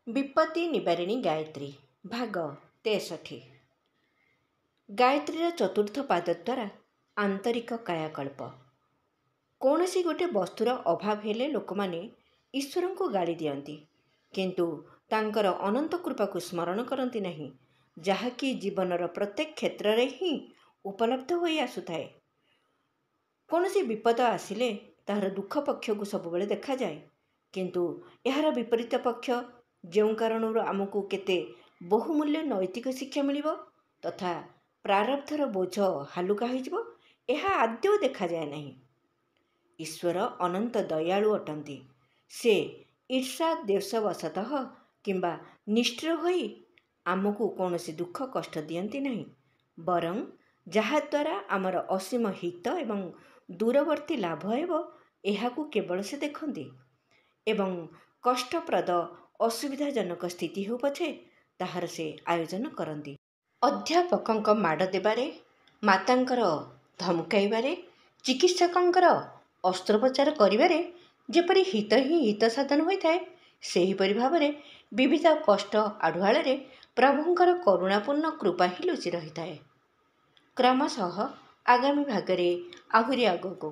ବିପତ୍ତି ନିବାରିଣୀ ଗାୟତ୍ରୀ ଭାଗ 63। ଗାୟତ୍ରୀର ଚତୁର୍ଥ ପାଦ ଦ୍ୱାରା ଆନ୍ତରିକ କାୟାକଳ୍ପ। କୌଣସି ଗୋଟିଏ ବସ୍ତୁର ଅଭାବ ହେଲେ ଲୋକମାନେ ଈଶ୍ୱରଙ୍କୁ ଗାଳି ଦିଅନ୍ତି, କିନ୍ତୁ ତାଙ୍କର ଅନନ୍ତ କୃପାକୁ ସ୍ମରଣ କରନ୍ତି ନାହିଁ, ଯାହାକି ଜୀବନର ପ୍ରତ୍ୟେକ କ୍ଷେତ୍ରରେ ହିଁ ଉପଲବ୍ଧ ହୋଇ ଆସୁଥାଏ। କୌଣସି ବିପଦ ଆସିଲେ ତାହାର ଦୁଃଖ ପକ୍ଷକୁ ସବୁବେଳେ ଦେଖାଯାଏ, କିନ୍ତୁ ଏହାର ବିପରୀତ ପକ୍ଷ, ଯେଉଁ କାରଣରୁ ଆମକୁ କେତେ ବହୁମୂଲ୍ୟ ନୈତିକ ଶିକ୍ଷା ମିଳିବ ତଥା ପ୍ରାରବ୍ଧର ବୋଝ ହାଲୁକା ହୋଇଯିବ, ଏହା ଆଦୌ ଦେଖାଯାଏ ନାହିଁ। ଈଶ୍ୱର ଅନନ୍ତ ଦୟାଳୁ ଅଟନ୍ତି। ସେ ଈର୍ଷା ଦ୍ୱେଷବଶତଃ କିମ୍ବା ନିଷ୍ଠୁର ହୋଇ ଆମକୁ କୌଣସି ଦୁଃଖ କଷ୍ଟ ଦିଅନ୍ତି ନାହିଁ, ବରଂ ଯାହାଦ୍ୱାରା ଆମର ଅସୀମ ହିତ ଏବଂ ଦୂରବର୍ତ୍ତୀ ଲାଭ ହେବ, ଏହାକୁ କେବଳ ସେ ଦେଖନ୍ତି ଏବଂ କଷ୍ଟପ୍ରଦ ଅସୁବିଧାଜନକ ସ୍ଥିତି ହେଉ ପଛେ ତାହାର ସେ ଆୟୋଜନ କରନ୍ତି। ଅଧ୍ୟାପକଙ୍କ ମାଡ଼ ଦେବାରେ, ମାତାଙ୍କର ଧମକାଇବାରେ, ଚିକିତ୍ସକଙ୍କର ଅସ୍ତ୍ରୋପଚାର କରିବାରେ ଯେପରି ହିତ ହିଁ ହିତ ସାଧନ ହୋଇଥାଏ, ସେହିପରି ଭାବରେ ବିବିଧ କଷ୍ଟ ଆଢ଼ୁଆଳରେ ପ୍ରଭୁଙ୍କର କରୁଣାପୂର୍ଣ୍ଣ କୃପା ହିଁ ଲୁଚି ରହିଥାଏ। କ୍ରମଶଃ ଆଗାମୀ ଭାଗରେ ଆହୁରି ଆଗକୁ